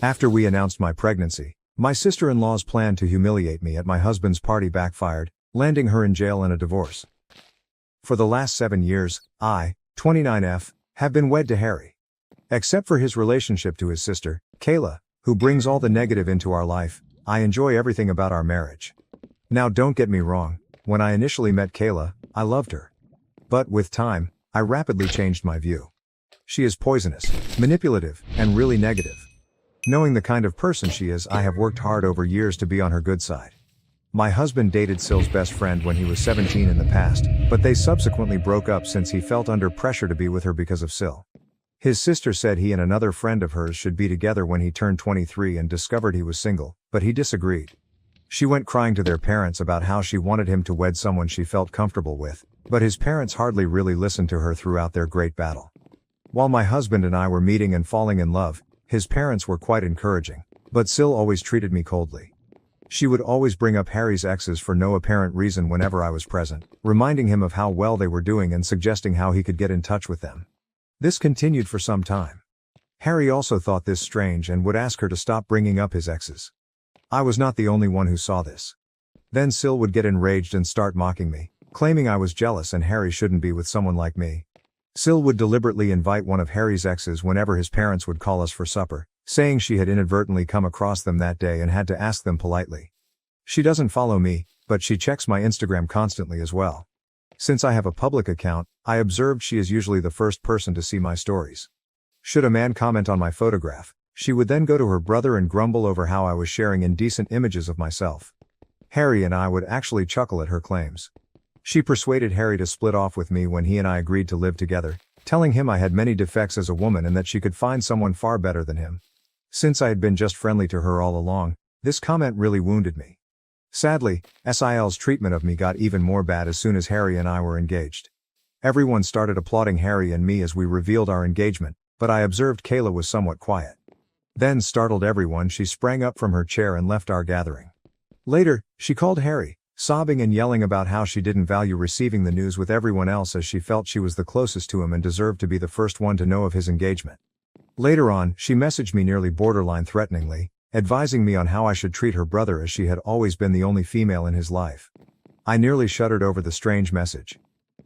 After we announced my pregnancy, my sister-in-law's plan to humiliate me at my husband's party backfired, landing her in jail and a divorce. For the last 7 years, I, 29F, have been wed to Harry. Except for his relationship to his sister, Kayla, who brings all the negative into our life, I enjoy everything about our marriage. Now don't get me wrong, when I initially met Kayla, I loved her. But with time, I rapidly changed my view. She is poisonous, manipulative, and really negative. Knowing the kind of person she is, I have worked hard over years to be on her good side. My husband dated Syl's best friend when he was 17 in the past, but they subsequently broke up since he felt under pressure to be with her because of Syl. His sister said he and another friend of hers should be together when he turned 23 and discovered he was single, but he disagreed. She went crying to their parents about how she wanted him to wed someone she felt comfortable with, but his parents hardly really listened to her throughout their great battle. While my husband and I were meeting and falling in love, his parents were quite encouraging, but Syl always treated me coldly. She would always bring up Harry's exes for no apparent reason whenever I was present, reminding him of how well they were doing and suggesting how he could get in touch with them. This continued for some time. Harry also thought this strange and would ask her to stop bringing up his exes. I was not the only one who saw this. Then Syl would get enraged and start mocking me, claiming I was jealous and Harry shouldn't be with someone like me. Syl would deliberately invite one of Harry's exes whenever his parents would call us for supper, saying she had inadvertently come across them that day and had to ask them politely. She doesn't follow me, but she checks my Instagram constantly as well. Since I have a public account, I observed she is usually the first person to see my stories. Should a man comment on my photograph, she would then go to her brother and grumble over how I was sharing indecent images of myself. Harry and I would actually chuckle at her claims. She persuaded Harry to split off with me when he and I agreed to live together, telling him I had many defects as a woman and that she could find someone far better than him. Since I had been just friendly to her all along, this comment really wounded me. Sadly, SIL's treatment of me got even more bad as soon as Harry and I were engaged. Everyone started applauding Harry and me as we revealed our engagement, but I observed Kayla was somewhat quiet. Then, startled everyone, she sprang up from her chair and left our gathering. Later, she called Harry, sobbing and yelling about how she didn't value receiving the news with everyone else as she felt she was the closest to him and deserved to be the first one to know of his engagement. Later on, she messaged me nearly borderline threateningly, advising me on how I should treat her brother as she had always been the only female in his life. I nearly shuddered over the strange message.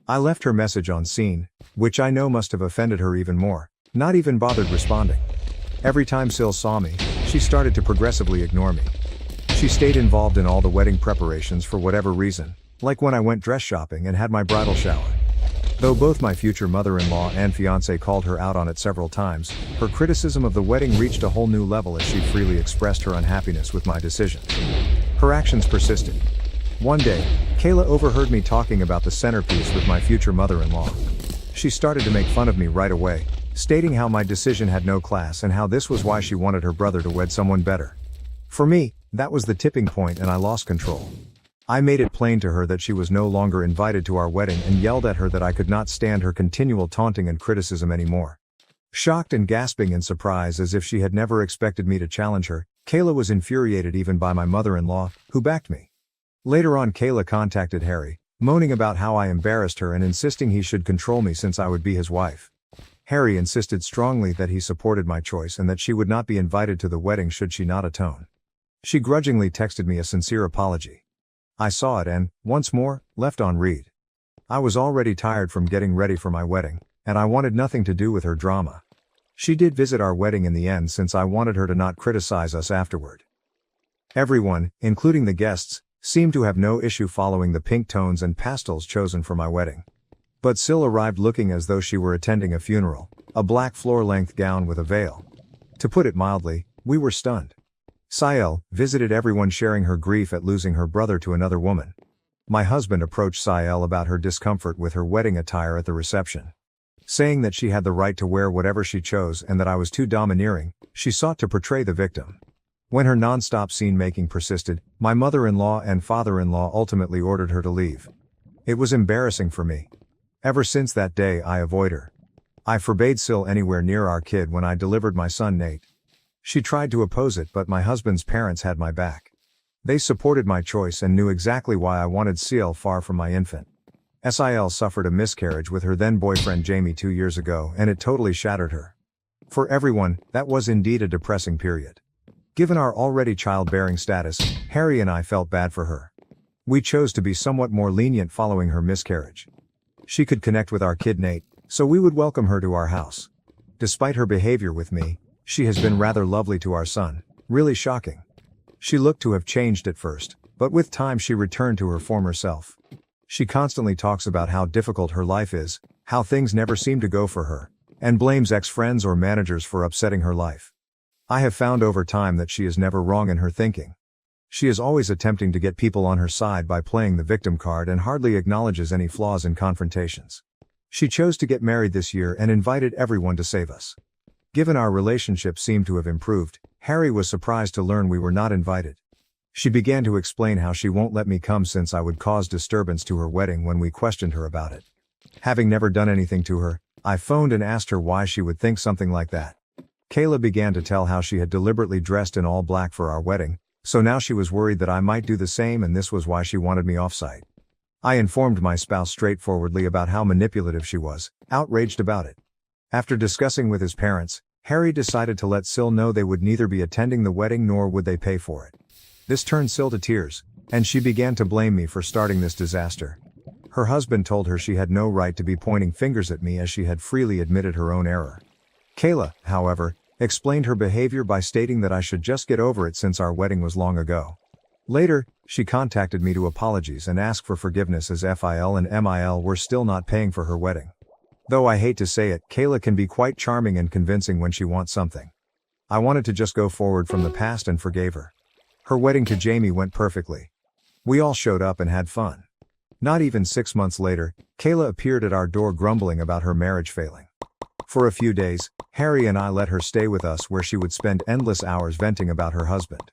I left her message on scene, which I know must have offended her even more, not even bothered responding. Every time Syl saw me, she started to progressively ignore me. She stayed involved in all the wedding preparations for whatever reason, like when I went dress shopping and had my bridal shower. Though both my future mother-in-law and fiancé called her out on it several times, her criticism of the wedding reached a whole new level as she freely expressed her unhappiness with my decision. Her actions persisted. One day, Kayla overheard me talking about the centerpiece with my future mother-in-law. She started to make fun of me right away, stating how my decision had no class and how this was why she wanted her brother to wed someone better. For me, that was the tipping point and I lost control. I made it plain to her that she was no longer invited to our wedding and yelled at her that I could not stand her continual taunting and criticism anymore. Shocked and gasping in surprise as if she had never expected me to challenge her, Kayla was infuriated even by my mother-in-law, who backed me. Later on, Kayla contacted Harry, moaning about how I embarrassed her and insisting he should control me since I would be his wife. Harry insisted strongly that he supported my choice and that she would not be invited to the wedding should she not atone. She grudgingly texted me a sincere apology. I saw it and, once more, left on read. I was already tired from getting ready for my wedding, and I wanted nothing to do with her drama. She did visit our wedding in the end since I wanted her to not criticize us afterward. Everyone, including the guests, seemed to have no issue following the pink tones and pastels chosen for my wedding. But Syl arrived looking as though she were attending a funeral, a black floor-length gown with a veil. To put it mildly, we were stunned. Syl visited everyone sharing her grief at losing her brother to another woman. My husband approached Syl about her discomfort with her wedding attire at the reception. Saying that she had the right to wear whatever she chose and that I was too domineering, she sought to portray the victim. When her non-stop scene-making persisted, my mother-in-law and father-in-law ultimately ordered her to leave. It was embarrassing for me. Ever since that day I avoid her. I forbade Syl anywhere near our kid when I delivered my son Nate. She tried to oppose it but my husband's parents had my back. They supported my choice and knew exactly why I wanted Syl far from my infant. Syl suffered a miscarriage with her then boyfriend Jamie 2 years ago and it totally shattered her. For everyone, that was indeed a depressing period. Given our already childbearing status, Harry and I felt bad for her. We chose to be somewhat more lenient following her miscarriage. She could connect with our kid Nate, so we would welcome her to our house. Despite her behavior with me, she has been rather lovely to our son, really shocking. She looked to have changed at first, but with time she returned to her former self. She constantly talks about how difficult her life is, how things never seem to go for her, and blames ex-friends or managers for upsetting her life. I have found over time that she is never wrong in her thinking. She is always attempting to get people on her side by playing the victim card and hardly acknowledges any flaws in confrontations. She chose to get married this year and invited everyone to save us. Given our relationship seemed to have improved, Harry was surprised to learn we were not invited. She began to explain how she won't let me come since I would cause disturbance to her wedding when we questioned her about it. Having never done anything to her, I phoned and asked her why she would think something like that. Kayla began to tell how she had deliberately dressed in all black for our wedding, so now she was worried that I might do the same and this was why she wanted me off-site. I informed my spouse straightforwardly about how manipulative she was, outraged about it. After discussing with his parents, Harry decided to let Sil know they would neither be attending the wedding nor would they pay for it. This turned Sil to tears, and she began to blame me for starting this disaster. Her husband told her she had no right to be pointing fingers at me as she had freely admitted her own error. Kayla, however, explained her behavior by stating that I should just get over it since our wedding was long ago. Later, she contacted me to apologize and ask for forgiveness as FIL and MIL were still not paying for her wedding. Though I hate to say it, Kayla can be quite charming and convincing when she wants something. I wanted to just go forward from the past and forgave her. Her wedding to Jamie went perfectly. We all showed up and had fun. Not even 6 months later, Kayla appeared at our door grumbling about her marriage failing. For a few days, Harry and I let her stay with us where she would spend endless hours venting about her husband.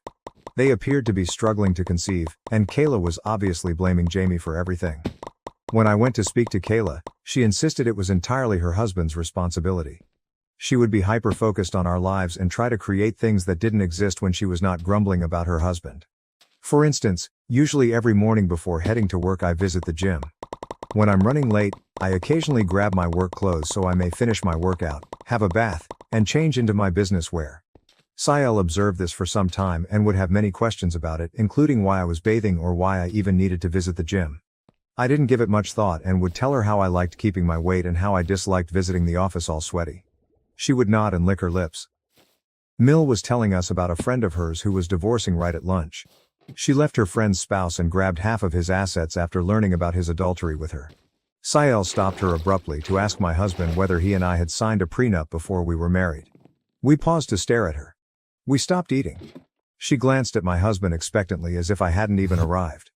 They appeared to be struggling to conceive, and Kayla was obviously blaming Jamie for everything. When I went to speak to Kayla, she insisted it was entirely her husband's responsibility. She would be hyper-focused on our lives and try to create things that didn't exist when she was not grumbling about her husband. For instance, usually every morning before heading to work I visit the gym. When I'm running late, I occasionally grab my work clothes so I may finish my workout, have a bath, and change into my business wear. Sael observed this for some time and would have many questions about it, including why I was bathing or why I even needed to visit the gym. I didn't give it much thought and would tell her how I liked keeping my weight and how I disliked visiting the office all sweaty. She would nod and lick her lips. Mill was telling us about a friend of hers who was divorcing right at lunch. She left her friend's spouse and grabbed half of his assets after learning about his adultery with her. Sael stopped her abruptly to ask my husband whether he and I had signed a prenup before we were married. We paused to stare at her. We stopped eating. She glanced at my husband expectantly as if I hadn't even arrived.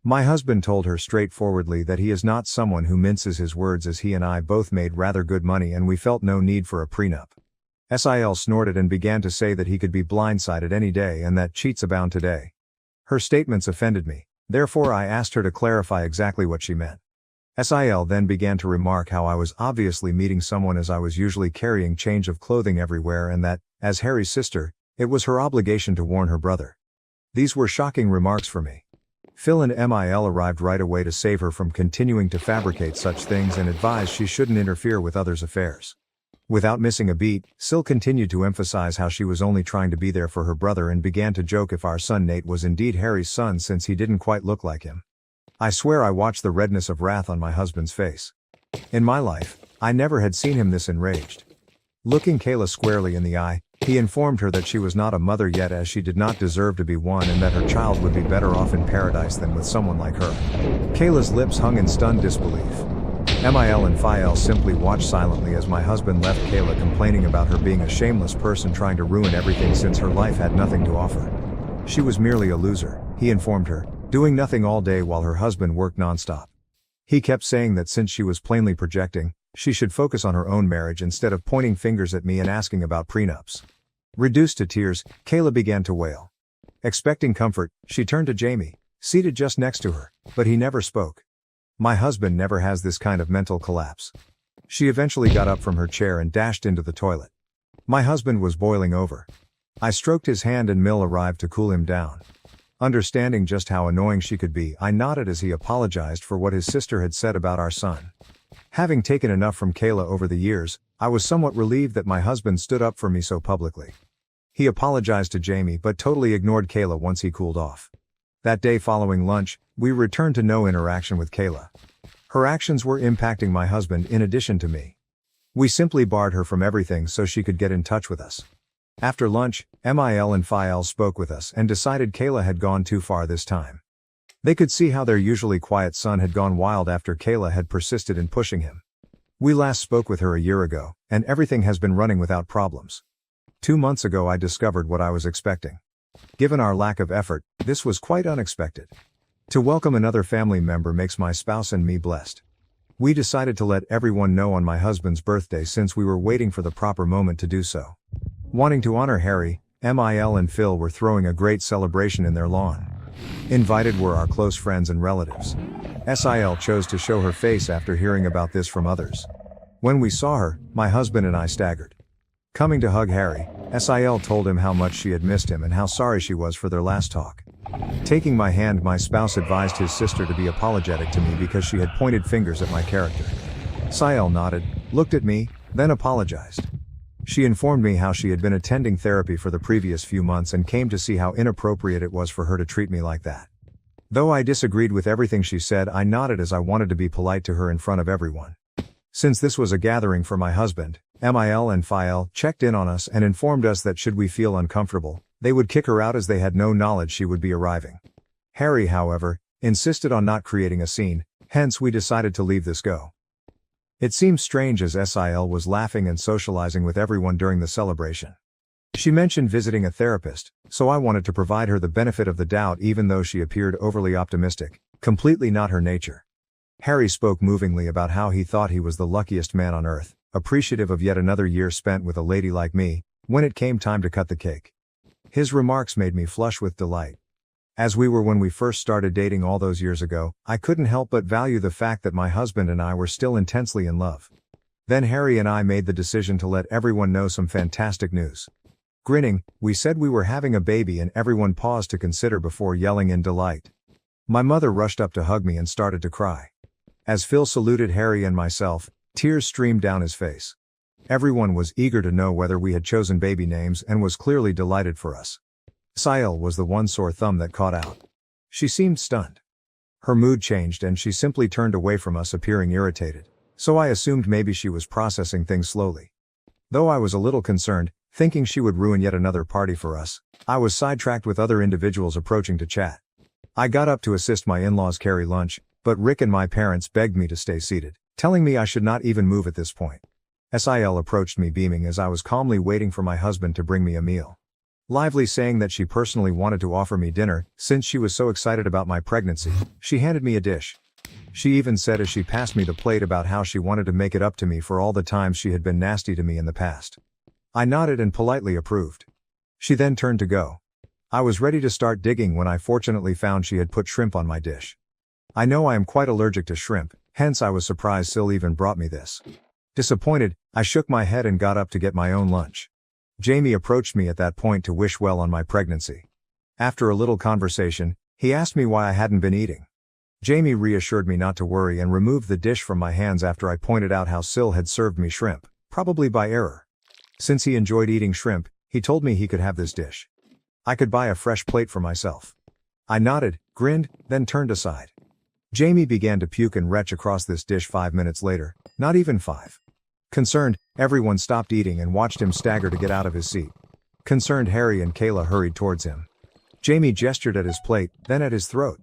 My husband told her straightforwardly that he is not someone who minces his words as he and I both made rather good money and we felt no need for a prenup. Sil snorted and began to say that he could be blindsided any day and that cheats abound today. Her statements offended me, therefore I asked her to clarify exactly what she meant. Sil then began to remark how I was obviously meeting someone as I was usually carrying change of clothing everywhere and that, as Harry's sister, it was her obligation to warn her brother. These were shocking remarks for me. Phil and MIL arrived right away to save her from continuing to fabricate such things and advised she shouldn't interfere with others' affairs. Without missing a beat, Sil continued to emphasize how she was only trying to be there for her brother and began to joke if our son Nate was indeed Harry's son since he didn't quite look like him. I swear I watched the redness of wrath on my husband's face. In my life, I never had seen him this enraged. Looking Kayla squarely in the eye, he informed her that she was not a mother yet as she did not deserve to be one and that her child would be better off in paradise than with someone like her. Kayla's lips hung in stunned disbelief. MIL and Phil simply watched silently as my husband left Kayla complaining about her being a shameless person trying to ruin everything since her life had nothing to offer. She was merely a loser, he informed her, doing nothing all day while her husband worked nonstop. He kept saying that since she was plainly projecting, she should focus on her own marriage instead of pointing fingers at me and asking about prenups. Reduced to tears, Kayla began to wail. Expecting comfort, she turned to Jamie, seated just next to her, but he never spoke. My husband never has this kind of mental collapse. She eventually got up from her chair and dashed into the toilet. My husband was boiling over. I stroked his hand and Mill arrived to cool him down. Understanding just how annoying she could be, I nodded as he apologized for what his sister had said about our son. Having taken enough from Kayla over the years, I was somewhat relieved that my husband stood up for me so publicly. He apologized to Jamie but totally ignored Kayla once he cooled off. That day following lunch, we returned to no interaction with Kayla. Her actions were impacting my husband in addition to me. We simply barred her from everything so she could get in touch with us. After lunch, Mil and Phil spoke with us and decided Kayla had gone too far this time. They could see how their usually quiet son had gone wild after Kayla had persisted in pushing him. We last spoke with her a year ago, and everything has been running without problems. 2 months ago I discovered what I was expecting. Given our lack of effort, this was quite unexpected. To welcome another family member makes my spouse and me blessed. We decided to let everyone know on my husband's birthday since we were waiting for the proper moment to do so. Wanting to honor Harry, Mil and Phil were throwing a great celebration in their lawn. Invited were our close friends and relatives. Sil chose to show her face after hearing about this from others. When we saw her, my husband and I staggered. Coming to hug Harry, Sil told him how much she had missed him and how sorry she was for their last talk. Taking my hand, my spouse advised his sister to be apologetic to me because she had pointed fingers at my character. Sil nodded, looked at me, then apologized. She informed me how she had been attending therapy for the previous few months and came to see how inappropriate it was for her to treat me like that. Though I disagreed with everything she said, I nodded as I wanted to be polite to her in front of everyone. Since this was a gathering for my husband, Mil and Phil checked in on us and informed us that should we feel uncomfortable, they would kick her out as they had no knowledge she would be arriving. Harry, however, insisted on not creating a scene, hence we decided to leave this go. It seemed strange as Sil was laughing and socializing with everyone during the celebration. She mentioned visiting a therapist, so I wanted to provide her the benefit of the doubt even though she appeared overly optimistic, completely not her nature. Harry spoke movingly about how he thought he was the luckiest man on earth, appreciative of yet another year spent with a lady like me, when it came time to cut the cake. His remarks made me flush with delight. As we were when we first started dating all those years ago, I couldn't help but value the fact that my husband and I were still intensely in love. Then Harry and I made the decision to let everyone know some fantastic news. Grinning, we said we were having a baby and everyone paused to consider before yelling in delight. My mother rushed up to hug me and started to cry. As Phil saluted Harry and myself, tears streamed down his face. Everyone was eager to know whether we had chosen baby names and was clearly delighted for us. Sil was the one sore thumb that caught out. She seemed stunned. Her mood changed and she simply turned away from us, appearing irritated, so I assumed maybe she was processing things slowly. Though I was a little concerned, thinking she would ruin yet another party for us, I was sidetracked with other individuals approaching to chat. I got up to assist my in-laws carry lunch, but Rick and my parents begged me to stay seated, telling me I should not even move at this point. Sil approached me beaming as I was calmly waiting for my husband to bring me a meal. Lively saying that she personally wanted to offer me dinner, since she was so excited about my pregnancy, she handed me a dish. She even said as she passed me the plate about how she wanted to make it up to me for all the times she had been nasty to me in the past. I nodded and politely approved. She then turned to go. I was ready to start digging when I fortunately found she had put shrimp on my dish. I know I am quite allergic to shrimp, hence I was surprised Sil even brought me this. Disappointed, I shook my head and got up to get my own lunch. Jamie approached me at that point to wish well on my pregnancy. After a little conversation, he asked me why I hadn't been eating. Jamie reassured me not to worry and removed the dish from my hands after I pointed out how Sil had served me shrimp, probably by error. Since he enjoyed eating shrimp, he told me he could have this dish. I could buy a fresh plate for myself. I nodded, grinned, then turned aside. Jamie began to puke and retch across this dish 5 minutes later, not even 5. Concerned, everyone stopped eating and watched him stagger to get out of his seat. Concerned Harry and Kayla hurried towards him. Jamie gestured at his plate, then at his throat.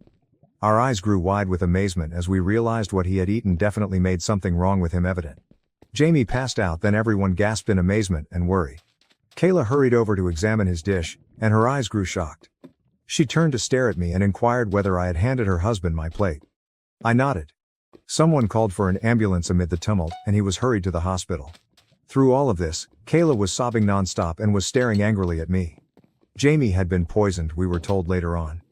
Our eyes grew wide with amazement as we realized what he had eaten definitely made something wrong with him evident. Jamie passed out, then everyone gasped in amazement and worry. Kayla hurried over to examine his dish, and her eyes grew shocked. She turned to stare at me and inquired whether I had handed her husband my plate. I nodded. Someone called for an ambulance amid the tumult, and he was hurried to the hospital. Through all of this, Kayla was sobbing nonstop and was staring angrily at me. Jamie had been poisoned, we were told later on.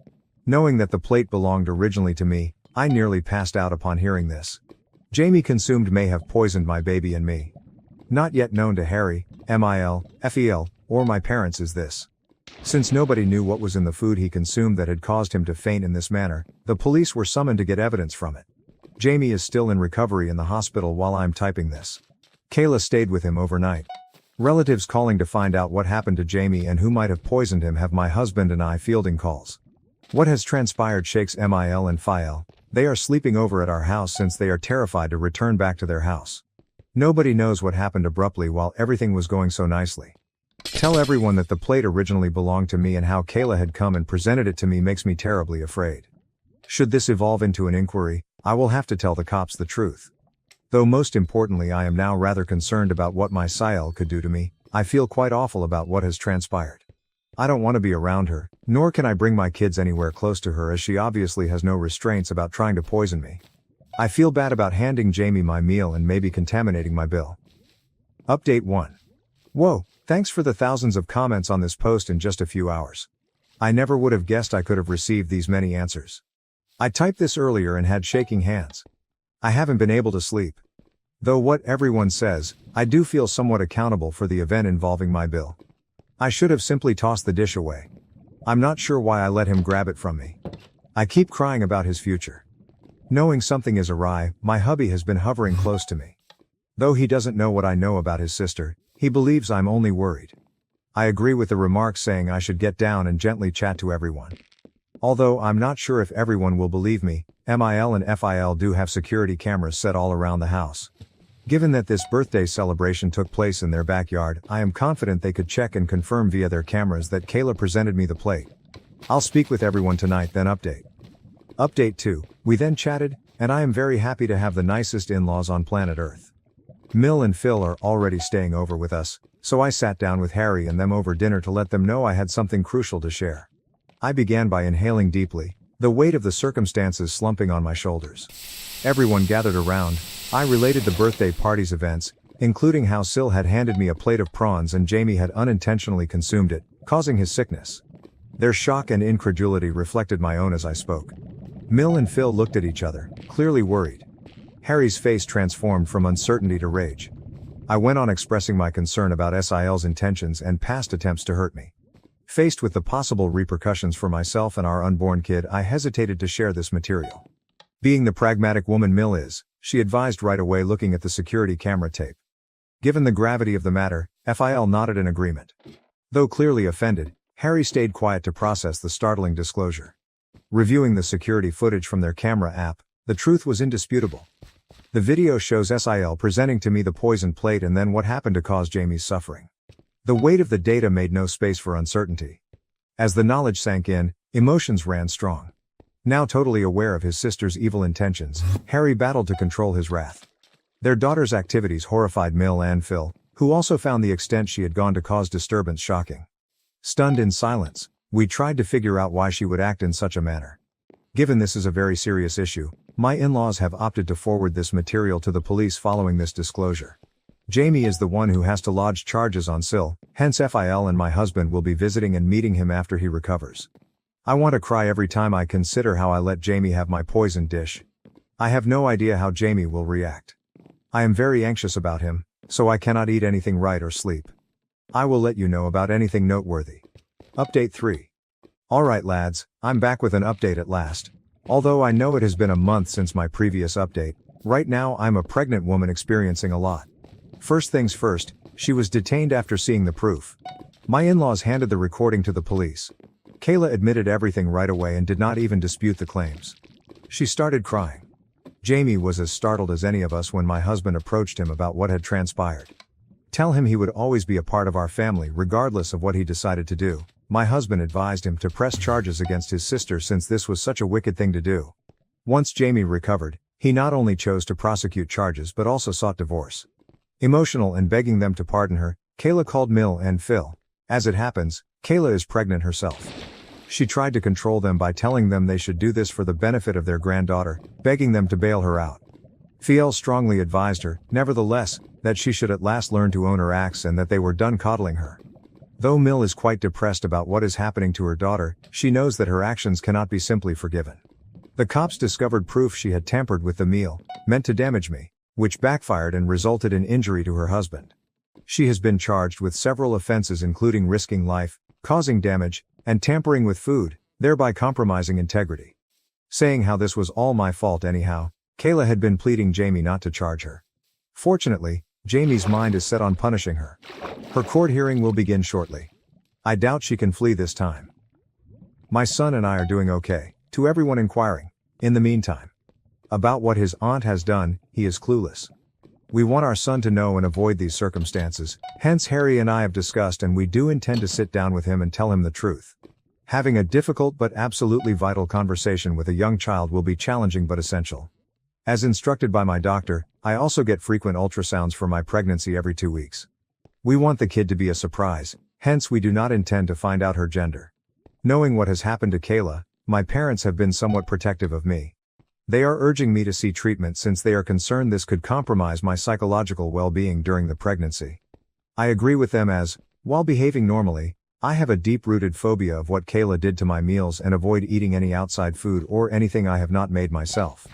Knowing that the plate belonged originally to me, I nearly passed out upon hearing this. Jamie consumed may have poisoned my baby and me. Not yet known to Harry, Mil, Fel, or my parents is this. Since nobody knew what was in the food he consumed that had caused him to faint in this manner, the police were summoned to get evidence from it. Jamie is still in recovery in the hospital while I'm typing this. Kayla stayed with him overnight. Relatives calling to find out what happened to Jamie and who might have poisoned him have my husband and I fielding calls. What has transpired shakes Mil and Phiel. They are sleeping over at our house since they are terrified to return back to their house. Nobody knows what happened abruptly while everything was going so nicely. Tell everyone that the plate originally belonged to me, and how Kayla had come and presented it to me makes me terribly afraid. Should this evolve into an inquiry, I will have to tell the cops the truth. Though most importantly I am now rather concerned about what my Phiel could do to me. I feel quite awful about what has transpired. I don't want to be around her, nor can I bring my kids anywhere close to her, as she obviously has no restraints about trying to poison me. I feel bad about handing Jamie my meal and maybe contaminating my bill. Update 1. Whoa, thanks for the thousands of comments on this post in just a few hours. I never would have guessed I could have received these many answers. I typed this earlier and had shaking hands. I haven't been able to sleep. Though what everyone says, I do feel somewhat accountable for the event involving my bill. I should have simply tossed the dish away. I'm not sure why I let him grab it from me. I keep crying about his future. Knowing something is awry, my hubby has been hovering close to me. Though he doesn't know what I know about his sister, he believes I'm only worried. I agree with the remarks saying I should get down and gently chat to everyone. Although I'm not sure if everyone will believe me, Mil and Phiel do have security cameras set all around the house. Given that this birthday celebration took place in their backyard, I am confident they could check and confirm via their cameras that Kayla presented me the plate. I'll speak with everyone tonight, then update. Update 2. We then chatted, and I am very happy to have the nicest in-laws on planet Earth. Mil and Phil are already staying over with us, so I sat down with Harry and them over dinner to let them know I had something crucial to share. I began by inhaling deeply, the weight of the circumstances slumping on my shoulders. Everyone gathered around. I related the birthday party's events, including how Sil had handed me a plate of prawns and Jamie had unintentionally consumed it, causing his sickness. Their shock and incredulity reflected my own as I spoke. Mil and Phil looked at each other, clearly worried. Harry's face transformed from uncertainty to rage. I went on expressing my concern about Sil's intentions and past attempts to hurt me. Faced with the possible repercussions for myself and our unborn kid, I hesitated to share this material. Being the pragmatic woman Mil is, she advised right away, looking at the security camera tape. Given the gravity of the matter, Phiel nodded in agreement. Though clearly offended, Harry stayed quiet to process the startling disclosure. Reviewing the security footage from their camera app, the truth was indisputable. The video shows Sil presenting to me the poisoned plate and then what happened to cause Jamie's suffering. The weight of the data made no space for uncertainty. As the knowledge sank in, emotions ran strong. Now totally aware of his sister's evil intentions, Harry battled to control his wrath. Their daughter's activities horrified Mil and Phil, who also found the extent she had gone to cause disturbance shocking. Stunned in silence, we tried to figure out why she would act in such a manner. Given this is a very serious issue, my in-laws have opted to forward this material to the police following this disclosure. Jamie is the one who has to lodge charges on Sil, hence Phiel and my husband will be visiting and meeting him after he recovers. I want to cry every time I consider how I let Jamie have my poisoned dish. I have no idea how Jamie will react. I am very anxious about him, so I cannot eat anything right or sleep. I will let you know about anything noteworthy. Update 3. Alright lads, I'm back with an update at last. Although I know it has been a month since my previous update, right now I'm a pregnant woman experiencing a lot. First things first, she was detained after seeing the proof. My in-laws handed the recording to the police. Kayla admitted everything right away and did not even dispute the claims. She started crying. Jamie was as startled as any of us when my husband approached him about what had transpired. Tell him he would always be a part of our family regardless of what he decided to do. My husband advised him to press charges against his sister since this was such a wicked thing to do. Once Jamie recovered, he not only chose to prosecute charges but also sought divorce. Emotional and begging them to pardon her, Kayla called Mil and Phil. As it happens, Kayla is pregnant herself. She tried to control them by telling them they should do this for the benefit of their granddaughter, begging them to bail her out. Phiel strongly advised her, nevertheless, that she should at last learn to own her acts and that they were done coddling her. Though Mil is quite depressed about what is happening to her daughter, she knows that her actions cannot be simply forgiven. The cops discovered proof she had tampered with the meal, meant to damage me, which backfired and resulted in injury to her husband. She has been charged with several offenses including risking life, causing damage, and tampering with food, thereby compromising integrity. Saying how this was all my fault anyhow, Kayla had been pleading Jamie not to charge her. Fortunately, Jamie's mind is set on punishing her. Her court hearing will begin shortly. I doubt she can flee this time. My son and I are doing okay, to everyone inquiring. In the meantime, about what his aunt has done, he is clueless. We want our son to know and avoid these circumstances, hence Harry and I have discussed and we do intend to sit down with him and tell him the truth. Having a difficult but absolutely vital conversation with a young child will be challenging but essential. As instructed by my doctor, I also get frequent ultrasounds for my pregnancy every 2 weeks. We want the kid to be a surprise, hence we do not intend to find out her gender. Knowing what has happened to Kayla, my parents have been somewhat protective of me. They are urging me to see treatment since they are concerned this could compromise my psychological well-being during the pregnancy. I agree with them as, while behaving normally, I have a deep-rooted phobia of what Kayla did to my meals and avoid eating any outside food or anything I have not made myself.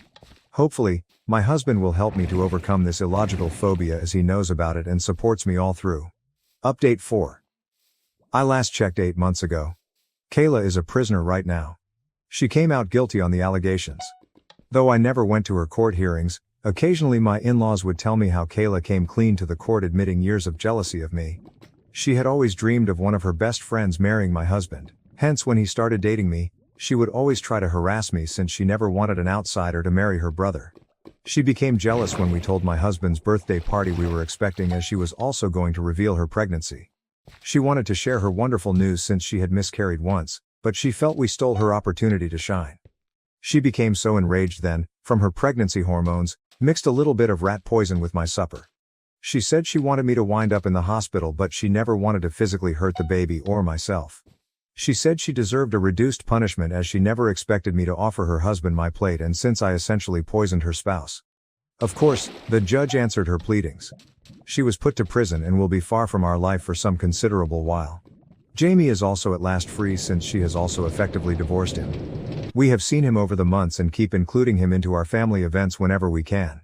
Hopefully, my husband will help me to overcome this illogical phobia as he knows about it and supports me all through. Update 4. I last checked 8 months ago. Kayla is a prisoner right now. She came out guilty on the allegations. Though I never went to her court hearings, occasionally my in-laws would tell me how Kayla came clean to the court admitting years of jealousy of me. She had always dreamed of one of her best friends marrying my husband, hence when he started dating me, she would always try to harass me since she never wanted an outsider to marry her brother. She became jealous when we told my husband's birthday party we were expecting as she was also going to reveal her pregnancy. She wanted to share her wonderful news since she had miscarried once, but she felt we stole her opportunity to shine. She became so enraged then, from her pregnancy hormones, mixed a little bit of rat poison with my supper. She said she wanted me to wind up in the hospital but she never wanted to physically hurt the baby or myself. She said she deserved a reduced punishment as she never expected me to offer her husband my plate and since I essentially poisoned her spouse. Of course, the judge answered her pleadings. She was put to prison and will be far from our life for some considerable while. Jamie is also at last free since she has also effectively divorced him. We have seen him over the months and keep including him into our family events whenever we can.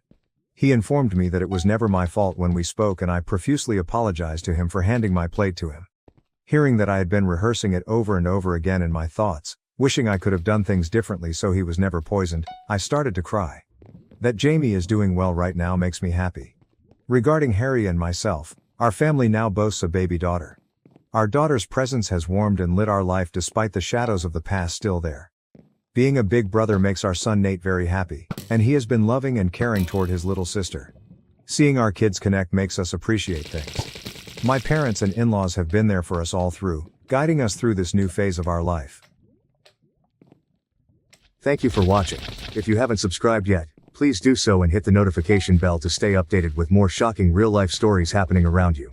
He informed me that it was never my fault when we spoke and I profusely apologized to him for handing my plate to him. Hearing that I had been rehearsing it over and over again in my thoughts, wishing I could have done things differently so he was never poisoned, I started to cry. That Jamie is doing well right now makes me happy. Regarding Harry and myself, our family now boasts a baby daughter. Our daughter's presence has warmed and lit our life despite the shadows of the past still there. Being a big brother makes our son Nate very happy, and he has been loving and caring toward his little sister. Seeing our kids connect makes us appreciate things. My parents and in-laws have been there for us all through, guiding us through this new phase of our life. Thank you for watching. If you haven't subscribed yet, please do so and hit the notification bell to stay updated with more shocking real-life stories happening around you.